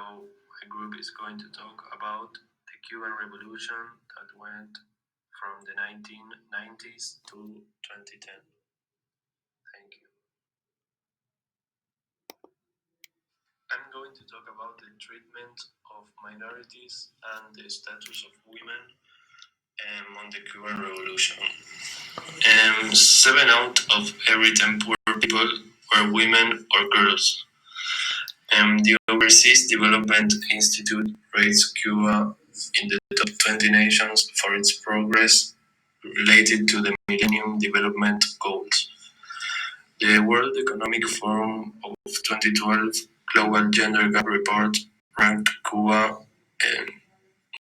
my group is going to talk about the Cuban Revolution that went from the 1990s to 2010. Thank you. I'm going to talk about the treatment of minorities and the status of women on the Cuban Revolution. 7 out of every 10 poor people were women or girls. The Overseas Development Institute rates Cuba in the top 20 nations for its progress related to the Millennium Development Goals. The World Economic Forum of 2012 Global Gender Gap Report ranked Cuba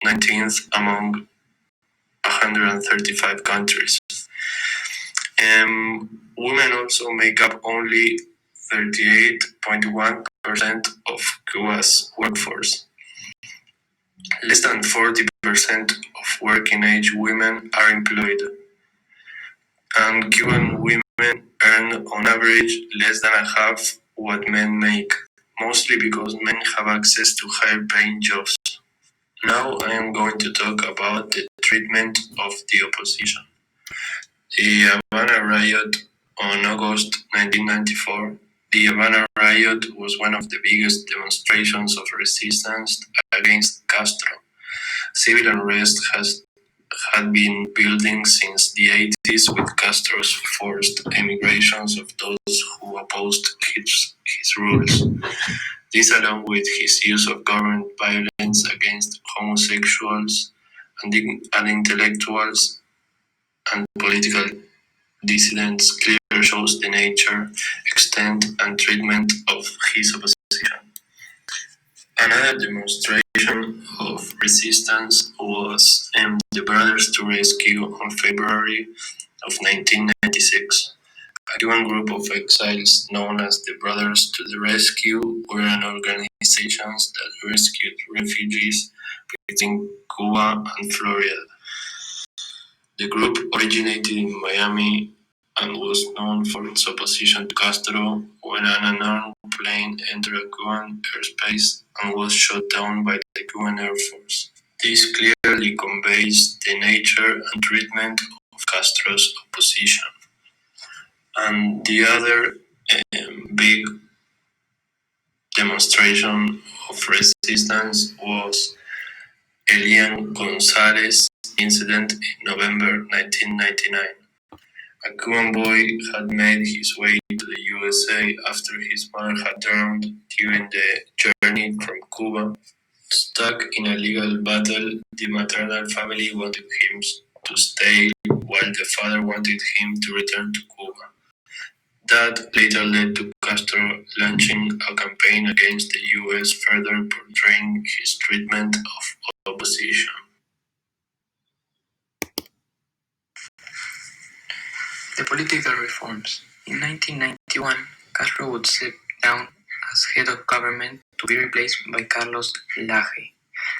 19th among 135 countries. Women also make up only 38.1% of Cuba's workforce. Less than 40% of working-age women are employed, and Cuban women earn on average less than half what men make, mostly because men have access to higher-paying jobs. Now I am going to talk about the treatment of the opposition. The Havana Riot on August 1994. The Havana Riot was one of the biggest demonstrations of resistance against Castro. Civil unrest had been building since the 80s with Castro's forced emigrations of those who opposed his rules. This, along with his use of government violence against homosexuals and intellectuals and political dissidents, clearly shows the nature, extent, and treatment of his opposition. Another demonstration of resistance was the Brothers to Rescue on February of 1996. A Cuban group of exiles known as the Brothers to the Rescue were an organization that rescued refugees between Cuba and Florida. The group originated in Miami and was known for its opposition to Castro when an unarmed plane entered a Cuban airspace and was shot down by the Cuban Air Force. This clearly conveys the nature and treatment of Castro's opposition. And the other big demonstration of resistance was Elian Gonzalez incident in November 1999. A Cuban boy had made his way to the USA after his mother had drowned during the journey from Cuba. Stuck in a legal battle, the maternal family wanted him to stay while the father wanted him to return to Cuba. That later led to Castro launching a campaign against the US, further portraying his treatment of opposition. The political reforms. In 1991, Castro would step down as head of government to be replaced by Carlos Laje.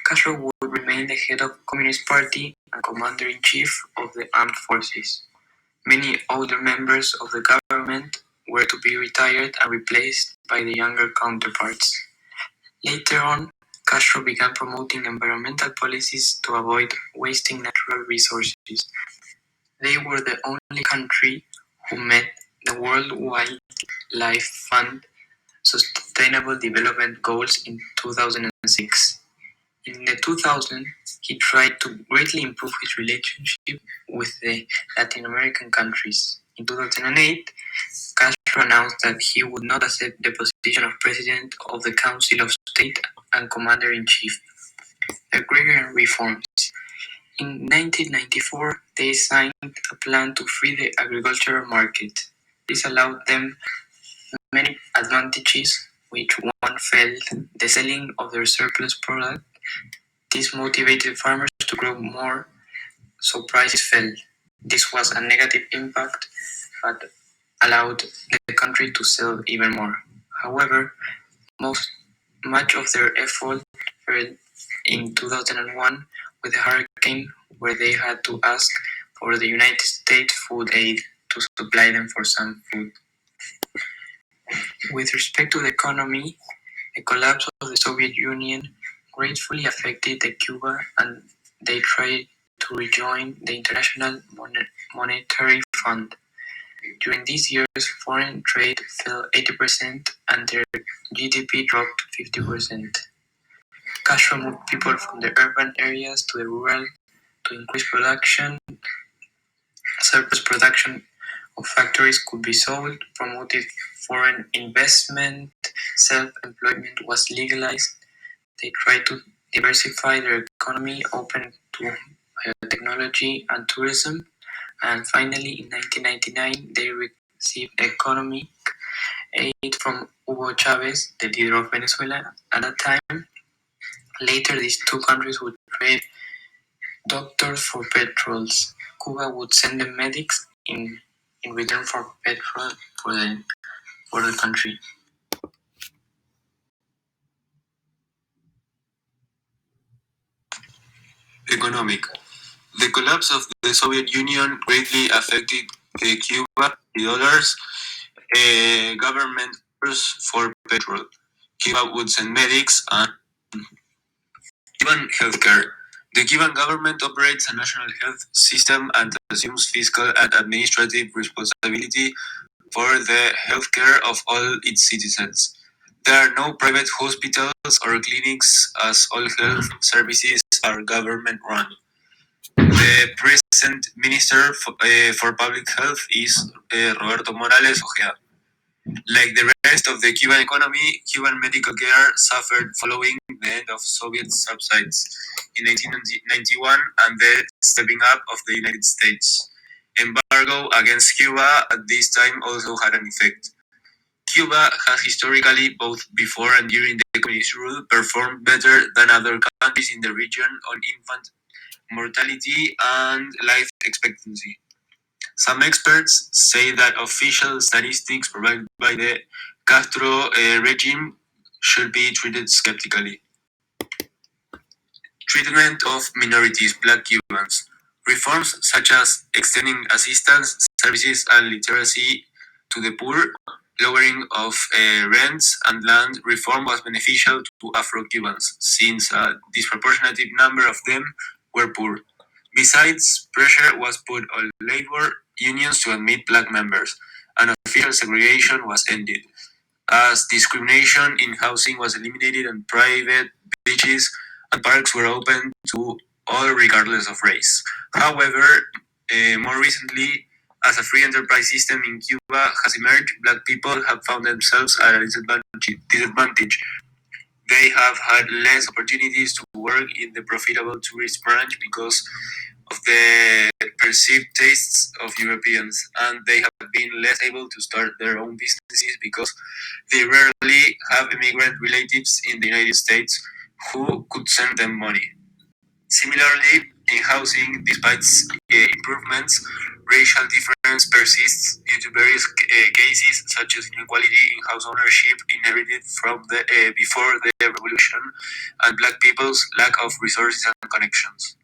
Castro would remain the head of the Communist Party and commander-in-chief of the armed forces. Many older members of the government were to be retired and replaced by the younger counterparts. Later on, Castro began promoting environmental policies to avoid wasting natural resources. They were the only country who met the World Wildlife Fund Sustainable Development Goals in 2006. In the 2000s, he tried to greatly improve his relationship with the Latin American countries. In 2008, Castro announced that he would not accept the position of President of the Council of State and Commander-in-Chief. Agrarian reforms. In 1994, they signed a plan to free the agricultural market. This allowed them many advantages, which one fell the selling of their surplus product. This motivated farmers to grow more, so prices fell. This was a negative impact, but allowed the country to sell even more. However, much of their effort failed in 2001 with a hurricane where they had to ask for the United States food aid to supply them for some food. With respect to the economy, The collapse of the Soviet Union greatly affected the Cuba and they tried to rejoin the International Monetary Fund. During these years, foreign trade fell 80% and their GDP dropped 50%. Castro moved people from the urban areas to the rural to increase production. Surplus production of factories could be sold, promoted foreign investment, self-employment was legalized. They tried to diversify their economy, open to biotechnology and tourism, and finally in 1999 they received economic aid from Hugo Chavez, the leader of Venezuela at that time. Later these two countries would trade doctors for petrols. Cuba would send them medics in return for petrol for the country. Economic. The collapse of the Soviet Union greatly affected Cuba. The dollars government for petrol. Cuba would send medics and Cuban healthcare. The Cuban government operates a national health system and assumes fiscal and administrative responsibility for the healthcare of all its citizens. There are no private hospitals or clinics as all health services are government run. The present Minister for Public Health is Roberto Morales Ojeda. Like the rest of the Cuban economy, Cuban medical care suffered following the end of Soviet subsidies in 1991 and the stepping up of the United States. Embargo against Cuba at this time also had an effect. Cuba has historically, both before and during the communist rule, performed better than other countries in the region on infant mortality and life expectancy. Some experts say that official statistics provided by the Castro regime should be treated skeptically. Treatment of minorities, Black Cubans. Reforms such as extending assistance, services, and literacy to the poor, lowering of rents and land reform was beneficial to Afro-Cubans, since a disproportionate number of them were poor. Besides, pressure was put on labor unions to admit black members, and official segregation was ended, as discrimination in housing was eliminated and private beaches and parks were open to all regardless of race. However, more recently, as a free enterprise system in Cuba has emerged, black people have found themselves at a disadvantage. They have had less opportunities to work in the profitable tourist branch because of the perceived tastes of Europeans, and they have been less able to start their own businesses because they rarely have immigrant relatives in the United States who could send them money. Similarly, in housing, despite improvements, racial difference persists due to various cases such as inequality in house ownership inherited from the before the revolution and black people's lack of resources and connections.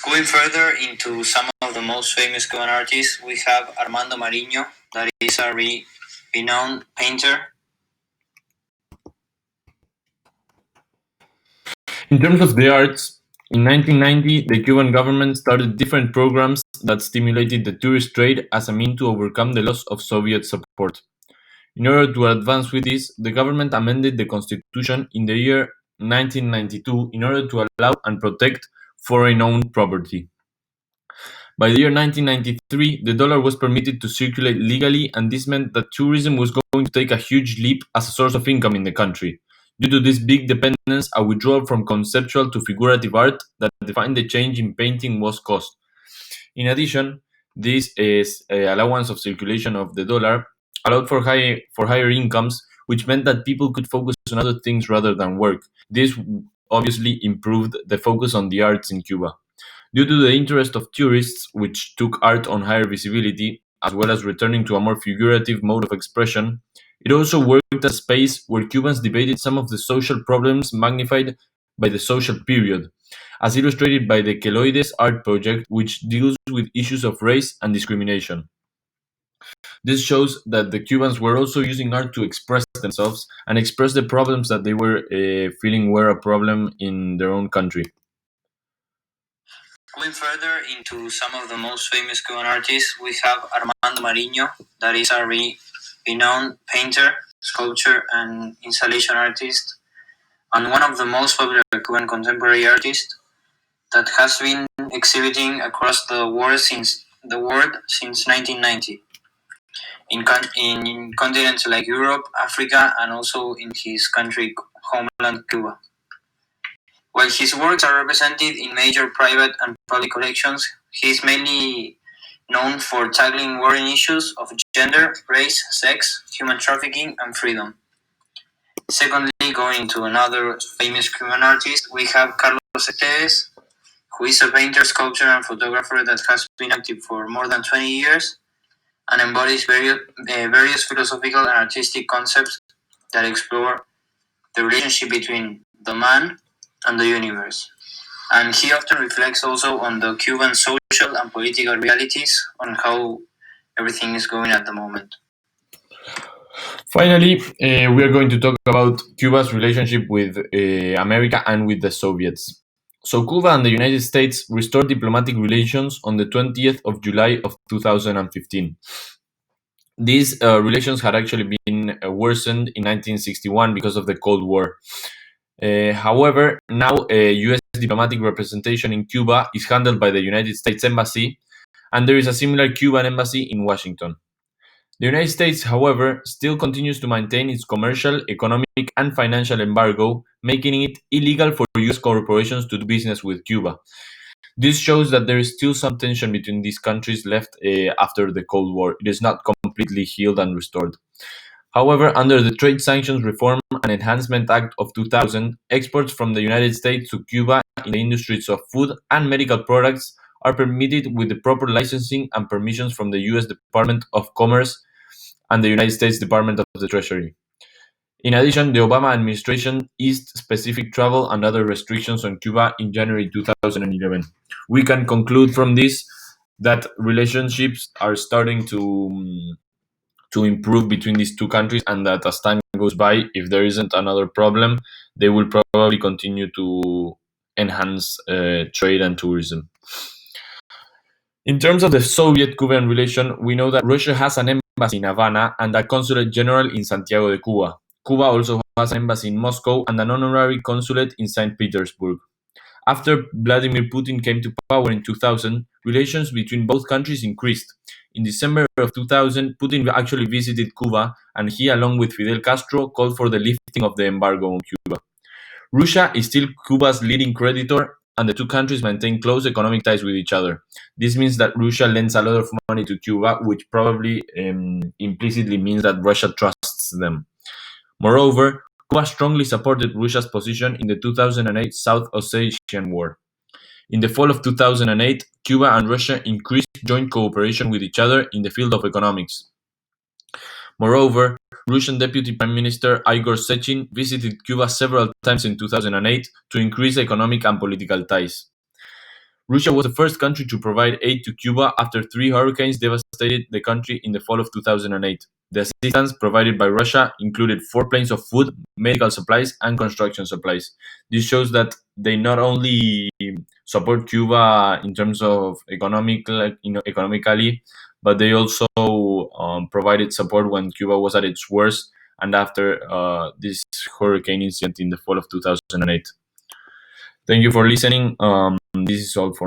Going further into some of the most famous Cuban artists, we have Armando Mariño, that is a renowned painter. In terms of the arts, in 1990, the Cuban government started different programs that stimulated the tourist trade as a means to overcome the loss of Soviet support. In order to advance with this, the government amended the constitution in the year 1992 in order to allow and protect foreign-owned property. By the year 1993, the dollar was permitted to circulate legally, and this meant that tourism was going to take a huge leap as a source of income in the country. Due to this big dependence, a withdrawal from conceptual to figurative art that defined the change in painting was caused. In addition, this is allowance of circulation of the dollar allowed for higher incomes, which meant that people could focus on other things rather than work. This obviously improved the focus on the arts in Cuba. Due to the interest of tourists, which took art on higher visibility, as well as returning to a more figurative mode of expression, it also worked as a space where Cubans debated some of the social problems magnified by the social period. as illustrated by the Keloides art project, which deals with issues of race and discrimination. This shows that the Cubans were also using art to express themselves and express the problems that they were feeling were a problem in their own country. Going further into some of the most famous Cuban artists, we have Armando Mariño, that is a renowned painter, sculptor, and installation artist, and one of the most popular Cuban contemporary artists that has been exhibiting across the world since 1990 in continents like Europe, Africa, and also in his country homeland Cuba. While his works are represented in major private and public collections, he is mainly known for tackling worrying issues of gender, race, sex, human trafficking, and freedom. Secondly, going to another famous Cuban artist, we have Carlos Esteves, who is a painter, sculptor, and photographer that has been active for more than 20 years and embodies various philosophical and artistic concepts that explore the relationship between the man and the universe. And he often reflects also on the Cuban social and political realities, on how everything is going at the moment. Finally, we are going to talk about Cuba's relationship with America and with the Soviets. So Cuba and the United States restored diplomatic relations on the 20th of July of 2015. These relations had actually been worsened in 1961 because of the Cold War. However, now U.S. diplomatic representation in Cuba is handled by the United States Embassy, and there is a similar Cuban embassy in Washington. The United States, however, still continues to maintain its commercial, economic, and financial embargo, making it illegal for U.S. corporations to do business with Cuba. This shows that there is still some tension between these countries left after the Cold War. It is not completely healed and restored. However, under the Trade Sanctions Reform and Enhancement Act of 2000, exports from the United States to Cuba in the industries of food and medical products are permitted with the proper licensing and permissions from the U.S. Department of Commerce and the United States Department of the Treasury. In addition, the Obama administration eased specific travel and other restrictions on Cuba in January 2011. We can conclude from this that relationships are starting to improve between these two countries, and that as time goes by, if there isn't another problem, they will probably continue to enhance trade and tourism. In terms of the Soviet-Cuban relation, we know that Russia has an embassy in Havana and a consulate general in Santiago de Cuba. Cuba also has an embassy in Moscow and an honorary consulate in St. Petersburg. After Vladimir Putin came to power in 2000, relations between both countries increased. In December of 2000, Putin actually visited Cuba, and he, along with Fidel Castro, called for the lifting of the embargo on Cuba. Russia is still Cuba's leading creditor, and the two countries maintain close economic ties with each other. This means that Russia lends a lot of money to Cuba, which probably implicitly means that Russia trusts them. Moreover, Cuba strongly supported Russia's position in the 2008 South Ossetian War. In the fall of 2008, Cuba and Russia increased joint cooperation with each other in the field of economics. Moreover, Russian Deputy Prime Minister Igor Sechin visited Cuba several times in 2008 to increase economic and political ties. Russia was the first country to provide aid to Cuba after 3 hurricanes devastated the country in the fall of 2008. The assistance provided by Russia included 4 planes of food, medical supplies, and construction supplies. This shows that they not only support Cuba in terms of economically, but they also provided support when Cuba was at its worst and after this hurricane incident in the fall of 2008. Thank you for listening. This is all for now.